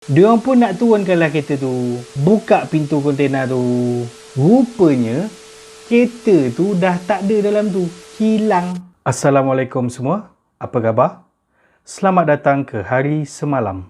Diorang pun nak turunkanlah kereta tu. Buka pintu kontena tu. Rupanya, kereta tu dah tak ada dalam tu. Hilang. Assalamualaikum semua. Apa khabar? Selamat datang ke Hari Semalam.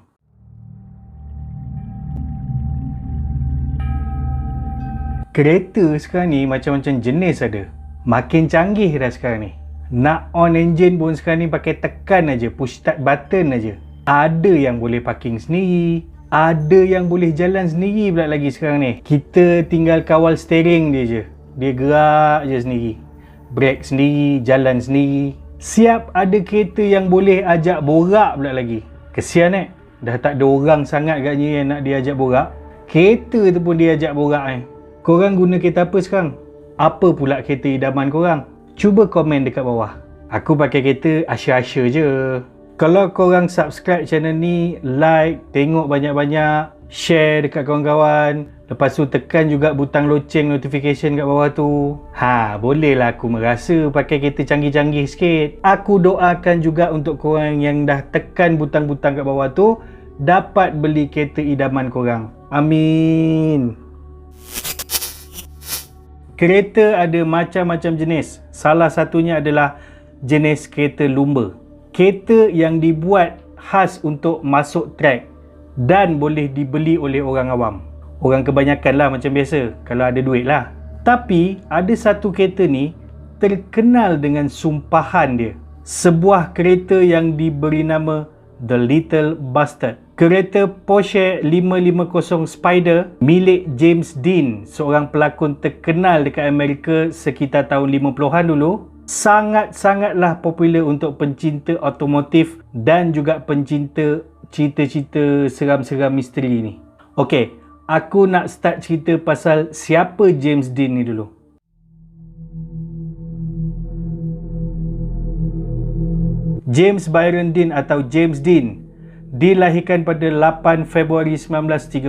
Kereta sekarang ni macam-macam jenis ada. Makin canggih dah sekarang ni. Nak on engine pun sekarang ni pakai tekan aja, push start button aja. Ada yang boleh parking sendiri, ada yang boleh jalan sendiri pula lagi sekarang ni. Kita tinggal kawal steering dia je. Dia gerak je sendiri. Brake sendiri, jalan sendiri. Siap ada kereta yang boleh ajak borak pula lagi. Kesian dah tak ada orang sangat agaknya yang nak dia ajak borak. Kereta tu pun dia ajak borak Korang guna kereta apa sekarang? Apa pula kereta idaman korang? Cuba komen dekat bawah. Aku pakai kereta Asya-Asya je. Kalau korang subscribe channel ni, like, tengok banyak-banyak, share dekat kawan-kawan. Lepas tu tekan juga butang loceng notification kat bawah tu. Bolehlah aku merasa pakai kereta canggih-canggih sikit. Aku doakan juga untuk korang yang dah tekan butang-butang kat bawah tu dapat beli kereta idaman korang. Amin. Kereta ada macam-macam jenis. Salah satunya adalah jenis kereta lumba. Kereta yang dibuat khas untuk masuk trek dan boleh dibeli oleh orang awam. Orang kebanyakan lah macam biasa, kalau ada duit lah. Tapi ada satu kereta ni terkenal dengan sumpahan dia. Sebuah kereta yang diberi nama The Little Bastard. Kereta Porsche 550 Spider milik James Dean, seorang pelakon terkenal dekat Amerika sekitar tahun 50-an dulu. Sangat-sangatlah popular untuk pencinta otomotif dan juga pencinta cerita-cerita seram-seram misteri ni. Okey, aku nak start cerita pasal siapa James Dean ni dulu. James Byron Dean atau James Dean dilahirkan pada 8 Februari 1931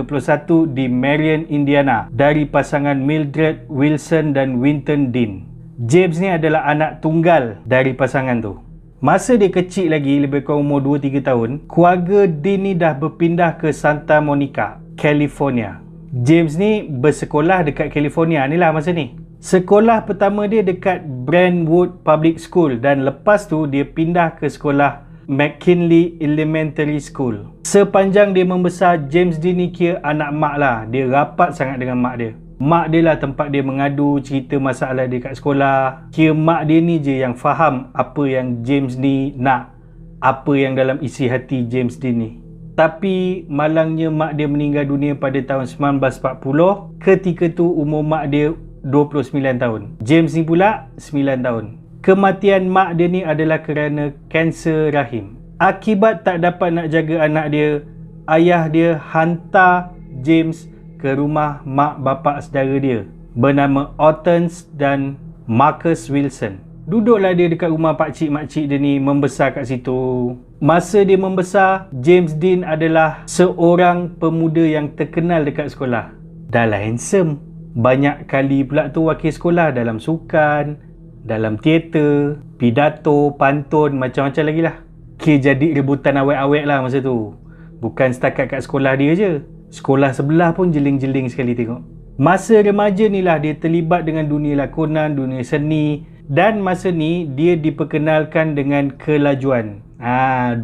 di Marion, Indiana dari pasangan Mildred Wilson dan Winton Dean. James ni adalah anak tunggal dari pasangan tu. Masa dia kecil lagi, lebih kurang umur 2-3 tahun, keluarga Dean ni dah berpindah ke Santa Monica, California. James ni bersekolah dekat California ni lah masa ni. Sekolah pertama dia dekat Brentwood Public School dan lepas tu dia pindah ke sekolah McKinley Elementary School. Sepanjang dia membesar, James Dean ni kira anak mak lah. Dia rapat sangat dengan mak dia. Mak dia lah tempat dia mengadu cerita masalah dia kat sekolah. Kira mak dia ni je yang faham apa yang James ni nak, apa yang dalam isi hati James Dean ni. Tapi malangnya mak dia meninggal dunia pada tahun 1940. Ketika tu umur mak dia 29 tahun. James ni pula 9 tahun. Kematian mak dia ni adalah kerana kanser rahim. Akibat tak dapat nak jaga anak dia, ayah dia hantar James ke rumah mak bapak saudara dia bernama Hortense dan Marcus Wilson. Duduklah dia dekat rumah pakcik-makcik dia ni, membesar kat situ. Masa dia membesar, James Dean adalah seorang pemuda yang terkenal dekat sekolah. Dah lah handsome. Banyak kali pula tu wakil sekolah dalam sukan, dalam teater, pidato, pantun, macam-macam lagi lah. Kira jadi rebutan awet-awet lah masa tu. Bukan setakat kat sekolah dia je. Sekolah sebelah pun jeling-jeling sekali tengok. Masa remaja ni lah dia terlibat dengan dunia lakonan, dunia seni. Dan masa ni dia diperkenalkan dengan kelajuan.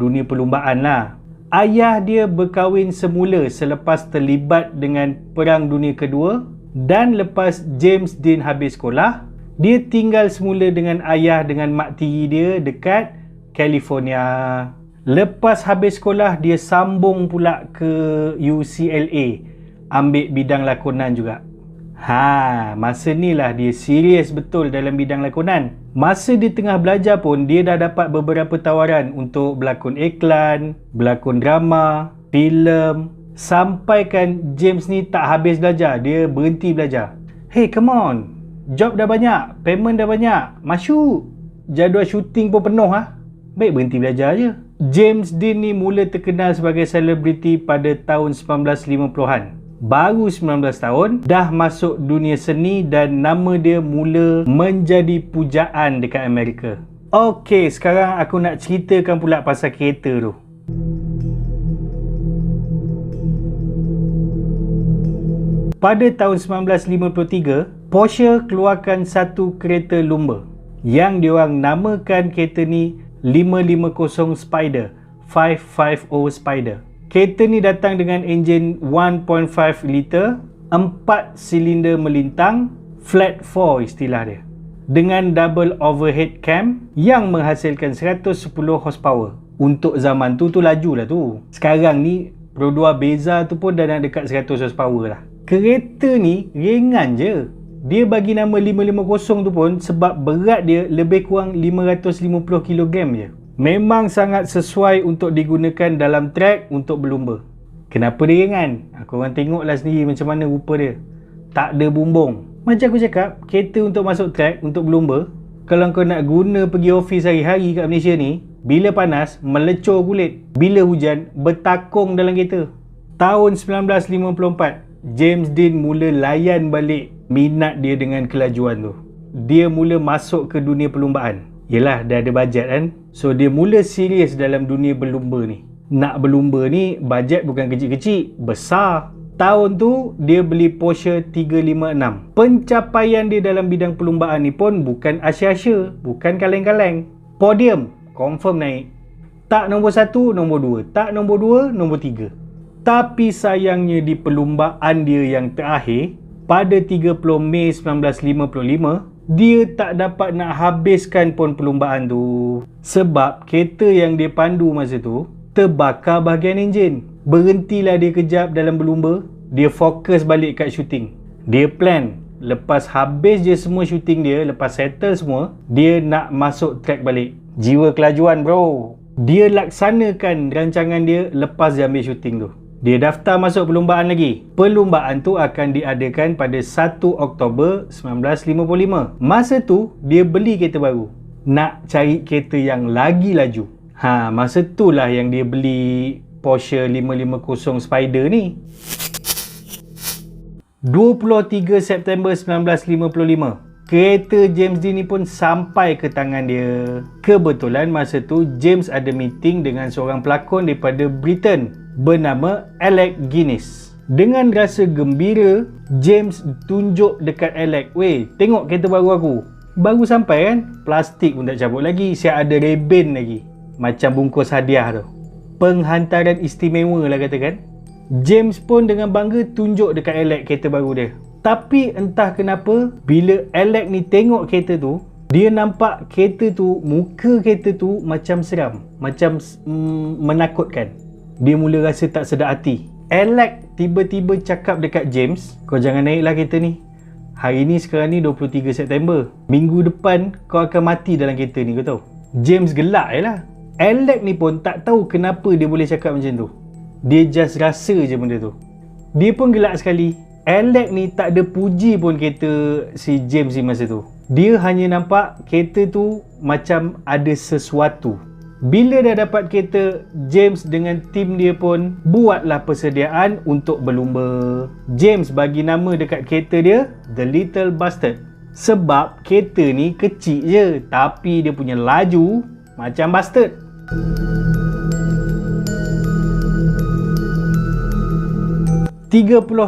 Dunia perlumbaan lah. Ayah dia berkahwin semula selepas terlibat dengan Perang Dunia Kedua. Dan lepas James Dean habis sekolah, dia tinggal semula dengan ayah dengan mak tiri dia dekat California. Lepas habis sekolah, dia sambung pula ke UCLA, ambil bidang lakonan juga. Masa ni lah dia serius betul dalam bidang lakonan. Masa dia tengah belajar pun, dia dah dapat beberapa tawaran untuk berlakon iklan, berlakon drama, filem. Sampaikan James ni tak habis belajar, dia berhenti belajar. Hey, come on. Job dah banyak, payment dah banyak, masuk. Jadual syuting pun penuh Baik berhenti belajar je. James Dean ni mula terkenal sebagai selebriti pada tahun 1950-an. Baru 19 tahun, dah masuk dunia seni dan nama dia mula menjadi pujaan dekat Amerika. Okey, sekarang aku nak ceritakan pula pasal kereta tu. Pada tahun 1953, Porsche keluarkan satu kereta lumba yang diorang namakan kereta ni 550 Spider, 550 Spider. Kereta ni datang dengan enjin 1.5 liter, 4 silinder melintang, flat 4 istilah dia, dengan double overhead cam yang menghasilkan 110 horsepower. Untuk zaman tu laju lah tu. Sekarang ni Pro 2 Beza tu pun dah nak dekat 100 horsepower lah. Kereta ni ringan je. Dia bagi nama 550 tu pun sebab berat dia lebih kurang 550 kg je. Memang sangat sesuai untuk digunakan dalam trek untuk berlumba. Kenapa dia ringan? Korang tengoklah sendiri macam mana rupa dia. Tak ada bumbung. Macam aku cakap, kereta untuk masuk trek untuk berlumba, kalau kau nak guna pergi office hari-hari kat Malaysia ni, bila panas, melecur kulit. Bila hujan, bertakung dalam kereta. Tahun 1954, James Dean mula layan balik minat dia dengan kelajuan tu. Dia mula masuk ke dunia perlumbaan. Yelah, dah ada bajet kan. So, dia mula serius dalam dunia berlumba ni. Nak berlumba ni, bajet bukan kecil-kecil, besar. Tahun tu, dia beli Porsche 356. Pencapaian dia dalam bidang perlumbaan ni pun bukan asya-asya, bukan kaleng-kaleng. Podium, confirm naik. Tak nombor 1, nombor 2. Tak nombor 2, nombor 3. Tapi sayangnya di perlumbaan dia yang terakhir, pada 30 Mei 1955, dia tak dapat nak habiskan pun perlumbaan tu. Sebab kereta yang dia pandu masa tu, terbakar bahagian enjin. Berhentilah dia kejap dalam berlumba, dia fokus balik kat shooting. Dia plan, lepas habis je semua shooting dia, lepas settle semua, dia nak masuk track balik. Jiwa kelajuan bro. Dia laksanakan rancangan dia lepas dia ambil shooting tu. Dia daftar masuk perlumbaan lagi. Perlumbaan tu akan diadakan pada 1 Oktober 1955. Masa tu, dia beli kereta baru. Nak cari kereta yang lagi laju. Masa tu lah yang dia beli Porsche 550 Spider ni. 23 September 1955. Kereta James Dean ni pun sampai ke tangan dia. Kebetulan masa tu James ada meeting dengan seorang pelakon daripada Britain bernama Alec Guinness. Dengan rasa gembira, James tunjuk dekat Alec, "Weh, tengok kereta baru aku. Baru sampai kan? Plastik pun tak cabut lagi, siap ada rebin lagi. Macam bungkus hadiah tu. Penghantaran istimewa lah katakan." James pun dengan bangga tunjuk dekat Alec kereta baru dia. Tapi entah kenapa, bila Alec ni tengok kereta tu, dia nampak kereta tu, muka kereta tu macam seram, macam menakutkan. Dia mula rasa tak sedar hati. Alec tiba-tiba cakap dekat James, "Kau jangan naiklah kereta ni. Hari ni sekarang ni 23 September. Minggu depan kau akan mati dalam kereta ni, kau tahu." James gelak je lah. Alec ni pun tak tahu kenapa dia boleh cakap macam tu. Dia just rasa je benda tu. Dia pun gelak sekali. Alec ni tak ada puji pun kereta si James ni masa tu. Dia hanya nampak kereta tu macam ada sesuatu. Bila dah dapat kereta, James dengan tim dia pun buatlah persediaan untuk berlumba. James bagi nama dekat kereta dia The Little Bastard. Sebab kereta ni kecil je, tapi dia punya laju macam bastard.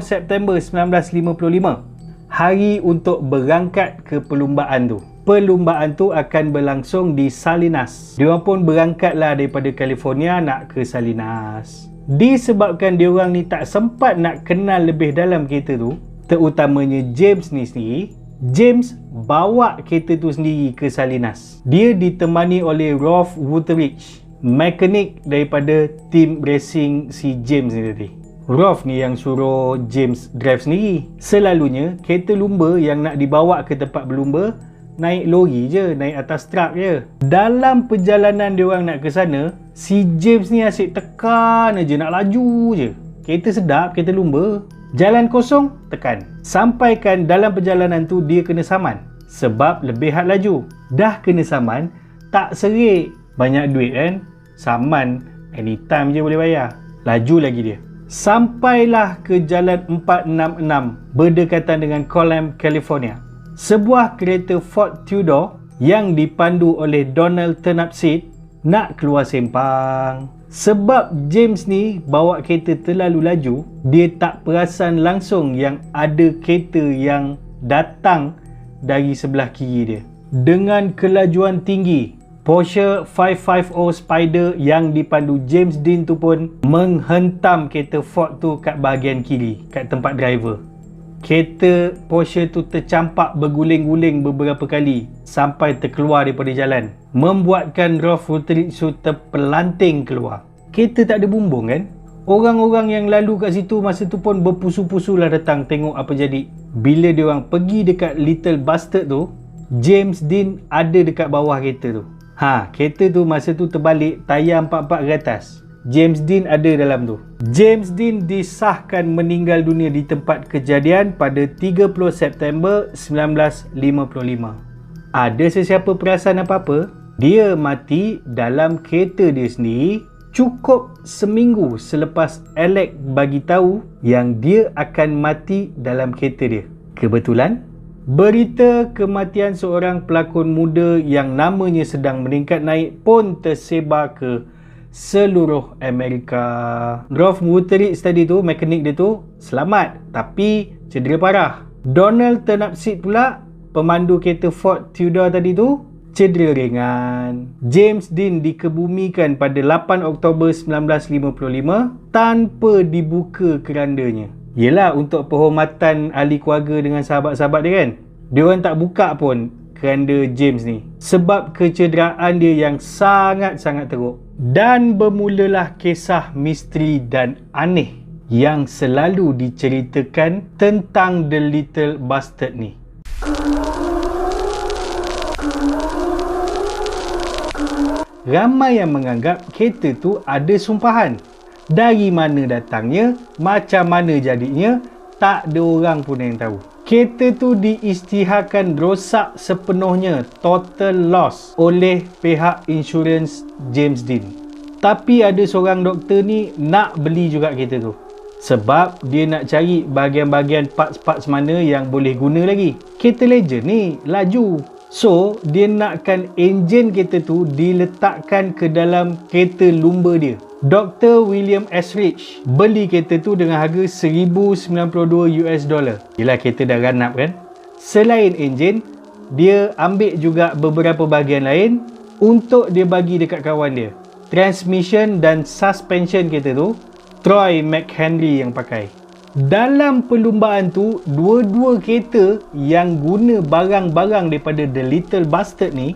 September 1955, hari untuk berangkat ke perlumbaan tu. Perlumbaan tu akan berlangsung di Salinas. Diorang pun berangkatlah daripada California nak ke Salinas. Disebabkan diorang ni tak sempat nak kenal lebih dalam kereta tu, terutamanya James ni sendiri, James bawa kereta tu sendiri ke Salinas. Dia ditemani oleh Rolf Wutterich, mekanik daripada tim racing si James ni tadi. Rolf ni yang suruh James drive sendiri. Selalunya kereta lumba yang nak dibawa ke tempat berlumba naik lori je, naik atas truk je. Dalam perjalanan diorang nak ke sana, si James ni asyik tekan aja, nak laju je. Kereta sedap, kereta lumba. Jalan kosong, tekan. Sampaikan dalam perjalanan tu dia kena saman sebab lebihan laju. Dah kena saman, tak serik. Banyak duit kan? Saman anytime je boleh bayar. Laju lagi dia. Sampailah ke Jalan 466 berdekatan dengan Colham, California. Sebuah kereta Ford Tudor yang dipandu oleh Donald Turnipseed nak keluar sempang. Sebab James ni bawa kereta terlalu laju, dia tak perasan langsung yang ada kereta yang datang dari sebelah kiri dia. Dengan kelajuan tinggi, Porsche 550 Spider yang dipandu James Dean tu pun menghentam kereta Ford tu kat bahagian kiri, kat tempat driver. Kereta Porsche tu tercampak berguling-guling beberapa kali sampai terkeluar daripada jalan, membuatkan Rolf Wutterich tu terpelanting keluar. Kereta tak ada bumbung kan? Orang-orang yang lalu kat situ masa tu pun berpusu-pusu lah datang tengok apa jadi. Bila diorang pergi dekat Little Bastard tu, James Dean ada dekat bawah kereta tu. Kereta tu masa tu terbalik, tayar 44 ke atas. James Dean ada dalam tu. James Dean disahkan meninggal dunia di tempat kejadian pada 30 September 1955. Ada sesiapa perasan apa-apa? Dia mati dalam kereta dia sendiri cukup seminggu selepas Alex bagi tahu yang dia akan mati dalam kereta dia. Kebetulan, berita kematian seorang pelakon muda yang namanya sedang meningkat naik pun tersebar ke seluruh Amerika. Rolf Wutterich tadi tu, mekanik dia tu selamat tapi cedera parah. Donald Turnipseed pula, pemandu kereta Ford Tudor tadi tu, cedera ringan. James Dean dikebumikan pada 8 Oktober 1955 tanpa dibuka kerandanya. Yelah, untuk penghormatan ahli keluarga dengan sahabat-sahabat dia kan, dia orang tak buka pun keranda James ni sebab kecederaan dia yang sangat-sangat teruk. Dan bermulalah kisah misteri dan aneh yang selalu diceritakan tentang The Little Bastard ni. Ramai yang menganggap kereta tu ada sumpahan. Dari mana datangnya, macam mana jadinya, tak ada orang pun yang tahu. Kereta tu diisytiharkan rosak sepenuhnya, total loss, oleh pihak insurans James Dean. Tapi ada seorang doktor ni nak beli juga kereta tu sebab dia nak cari bahagian-bahagian parts-parts mana yang boleh guna lagi. Kereta Legend ni laju, so dia nakkan enjin kereta tu diletakkan ke dalam kereta lumba dia. Dr. William S. Rich beli kereta tu dengan harga $1,092. Yelah, kereta dah run up kan. Selain enjin, dia ambil juga beberapa bahagian lain untuk dia bagi dekat kawan dia. Transmission dan suspension kereta tu Troy McHenry yang pakai. Dalam perlumbaan tu, dua-dua kereta yang guna barang-barang daripada The Little Bastard ni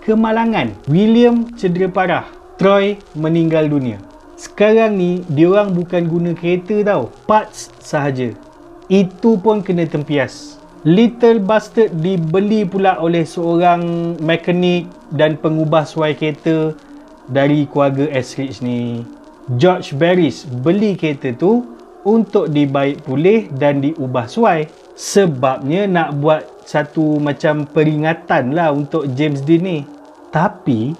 kemalangan. William cedera parah, Troy meninggal dunia. Sekarang ni, diorang bukan guna kereta tau, parts sahaja. Itu pun kena tempias. Little Bastard dibeli pula oleh seorang mekanik dan pengubah suai kereta dari keluarga Esrich ni. George Barris beli kereta tu untuk dibaik pulih dan diubah suai. Sebabnya nak buat satu macam peringatan lah untuk James Dean ni. Tapi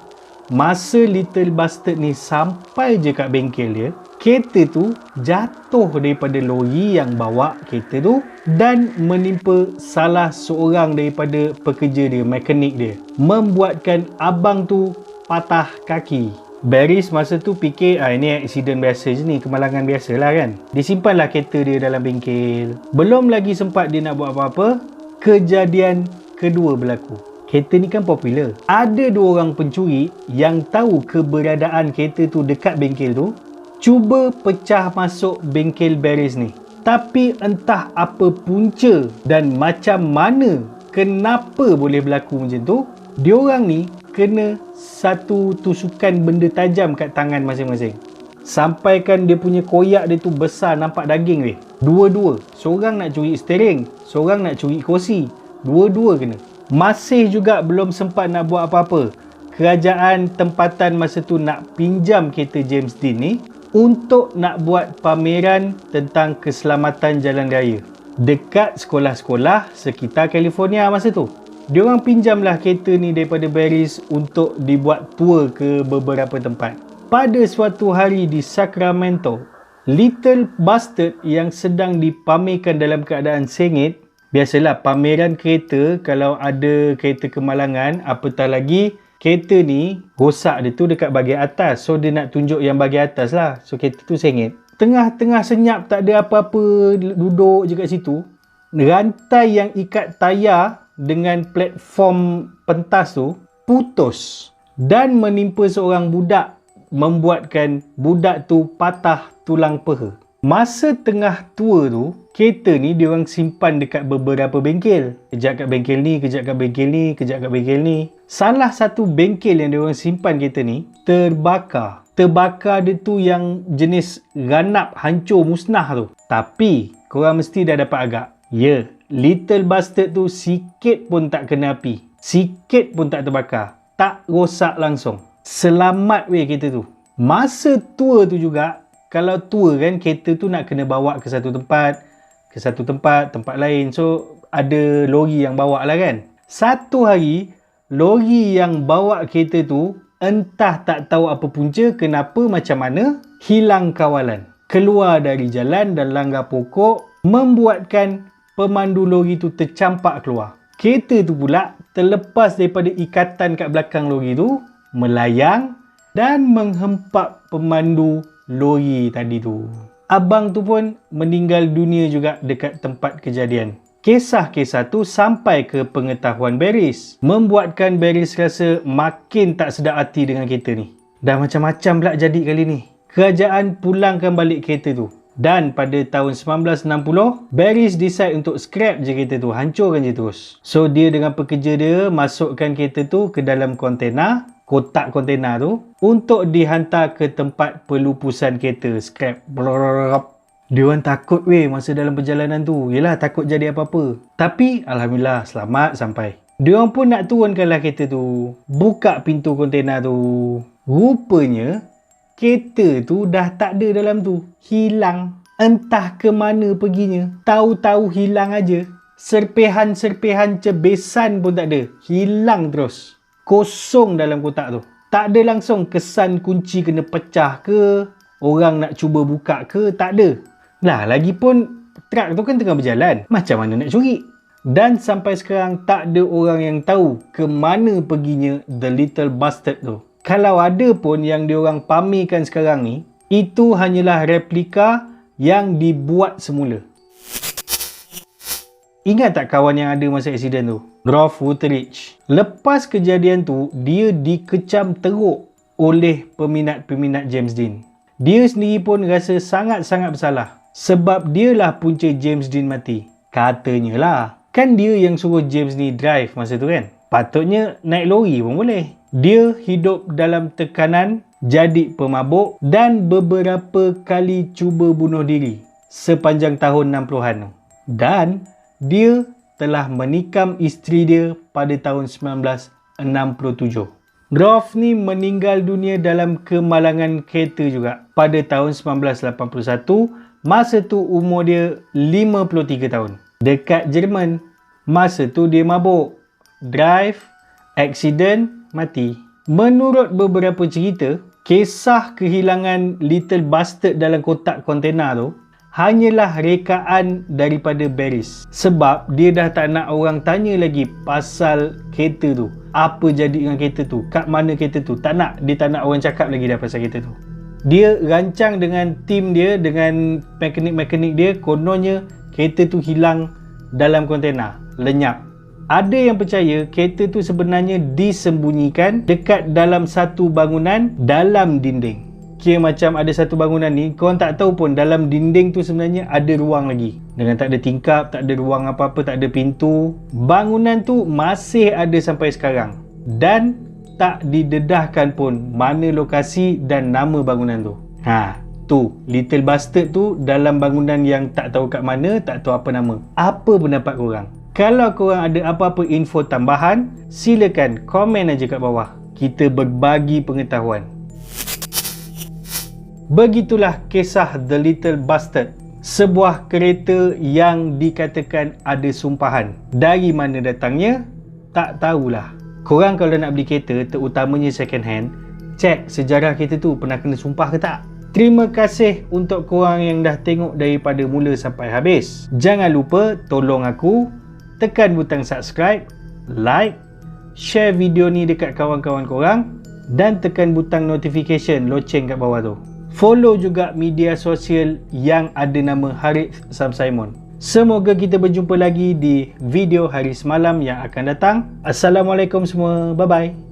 masa Little Bastard ni sampai je kat bengkel dia, kereta tu jatuh daripada lori yang bawa kereta tu dan menimpa salah seorang daripada pekerja dia, mekanik dia, membuatkan abang tu patah kaki. Barris masa tu fikir ini aksiden biasa je ni, kemalangan biasa lah kan. Disimpanlah kereta dia dalam bengkel. Belum lagi sempat dia nak buat apa-apa, kejadian kedua berlaku. Kereta ni kan popular. Ada dua orang pencuri yang tahu keberadaan kereta tu dekat bengkel tu, cuba pecah masuk bengkel Barris ni. Tapi entah apa punca dan macam mana, kenapa boleh berlaku macam tu, diorang ni kena satu tusukan benda tajam kat tangan masing-masing. Sampaikan dia punya koyak dia tu besar, nampak daging weh. Dua-dua. Seorang nak curi steering, seorang nak curi kerusi. Dua-dua kena. Masih juga belum sempat nak buat apa-apa. Kerajaan tempatan masa tu nak pinjam kereta James Dean ni untuk nak buat pameran tentang keselamatan jalan raya dekat sekolah-sekolah sekitar California masa tu. Diorang pinjamlah kereta ni daripada Barris untuk dibuat tour ke beberapa tempat. Pada suatu hari di Sacramento, Little Bastard yang sedang dipamerkan dalam keadaan sengit. Biasalah pameran kereta, kalau ada kereta kemalangan, apatah lagi kereta ni rosak dia tu dekat bahagian atas. So dia nak tunjuk yang bahagian atas lah. So kereta tu sengit. Tengah-tengah senyap, tak ada apa-apa, duduk je kat situ. Rantai yang ikat tayar dengan platform pentas tu putus dan menimpa seorang budak, membuatkan budak tu patah tulang peha. Masa tengah tour tu, kereta ni diorang simpan dekat beberapa bengkel. Kejap kat bengkel ni, kejap kat bengkel ni, kejap kat bengkel ni. Salah satu bengkel yang diorang simpan kereta ni terbakar. Terbakar dia tu yang jenis ganap, hancur, musnah tu. Tapi korang mesti dah dapat agak. Ya, Little Bastard tu sikit pun tak kena api. Sikit pun tak terbakar. Tak rosak langsung. Selamat weh kereta tu. Masa tour tu juga, kalau tour kan, kereta tu nak kena bawa ke satu tempat, tempat lain. So, ada lori yang bawa lah kan. Satu hari, lori yang bawa kereta tu, entah tak tahu apa punca, kenapa, macam mana, hilang kawalan. Keluar dari jalan dan langgar pokok, membuatkan pemandu lori tu tercampak keluar. Kereta tu pula terlepas daripada ikatan kat belakang lori tu, melayang dan menghempak pemandu lori tadi tu. Abang tu pun meninggal dunia juga dekat tempat kejadian. Kisah-kisah tu sampai ke pengetahuan Barris, membuatkan Barris rasa makin tak sedap hati dengan kereta ni. Dah macam-macam pula jadi kali ni. Kerajaan pulangkan balik kereta tu. Dan pada tahun 1960, Barris decide untuk scrap je kereta tu, hancurkan je terus. So dia dengan pekerja dia masukkan kereta tu ke dalam kontena, kotak kontena tu, untuk dihantar ke tempat pelupusan kereta, scrap. Dia orang takut weh masa dalam perjalanan tu. Yelah, takut jadi apa-apa. Tapi alhamdulillah selamat sampai. Dia orang pun nak turunkanlah kereta tu, buka pintu kontena tu. Rupanya kereta tu dah tak ada dalam tu. Hilang. Entah ke mana perginya. Tahu-tahu hilang aja. Serpihan-serpihan cebesan pun tak ada. Hilang terus. Kosong dalam kotak tu. Tak ada langsung kesan kunci kena pecah ke, orang nak cuba buka ke, tak ada. Lah, lagipun truk tu kan tengah berjalan. Macam mana nak curi? Dan sampai sekarang tak ada orang yang tahu ke mana perginya The Little Bastard tu. Kalau ada pun yang diorang pamerkan sekarang ni, itu hanyalah replika yang dibuat semula. Ingat tak kawan yang ada masa aksiden tu? Rolf Woolridge. Lepas kejadian tu, dia dikecam teruk oleh peminat-peminat James Dean. Dia sendiri pun rasa sangat-sangat bersalah. Sebab dialah punca James Dean mati. Katanya lah. Kan dia yang suruh James ni drive masa tu kan? Patutnya naik lori pun boleh. Dia hidup dalam tekanan, jadi pemabuk dan beberapa kali cuba bunuh diri sepanjang tahun 60-an tu. Dan dia telah menikam isteri dia pada tahun 1967. Rolf ni meninggal dunia dalam kemalangan kereta juga pada tahun 1981. Masa tu umur dia 53 tahun. Dekat Jerman. Masa tu dia mabuk, drive, aksiden, mati. Menurut beberapa cerita, kisah kehilangan Little Bastard dalam kotak kontena tu hanyalah rekaan daripada Barris. Sebab dia dah tak nak orang tanya lagi pasal kereta tu. Apa jadi dengan kereta tu? Kat mana kereta tu? Tak nak. Dia tak nak orang cakap lagi dah pasal kereta tu. Dia rancang dengan tim dia, dengan mekanik-mekanik dia. Kononnya kereta tu hilang dalam kontena, lenyap. Ada yang percaya kereta tu sebenarnya disembunyikan dekat dalam satu bangunan dalam dinding. Kira macam ada satu bangunan ni, korang tak tahu pun dalam dinding tu sebenarnya ada ruang lagi. Dengan tak ada tingkap, tak ada ruang apa-apa, tak ada pintu. Bangunan tu masih ada sampai sekarang. Dan tak didedahkan pun mana lokasi dan nama bangunan tu. Tu Little Bastard tu dalam bangunan yang tak tahu kat mana, tak tahu apa nama. Apa pendapat korang? Kalau korang ada apa-apa info tambahan, silakan komen aja kat bawah. Kita berbagi pengetahuan. Begitulah kisah The Little Bastard. Sebuah kereta yang dikatakan ada sumpahan. Dari mana datangnya? Tak tahulah. Korang kalau nak beli kereta, terutamanya second hand, cek sejarah kereta tu pernah kena sumpah ke tak. Terima kasih untuk korang yang dah tengok daripada mula sampai habis. Jangan lupa tolong aku tekan butang subscribe, like, share video ni dekat kawan-kawan korang dan tekan butang notification loceng kat bawah tu. Follow juga media sosial yang ada nama Harith Sam Simon. Semoga kita berjumpa lagi di video hari semalam yang akan datang. Assalamualaikum semua. Bye-bye.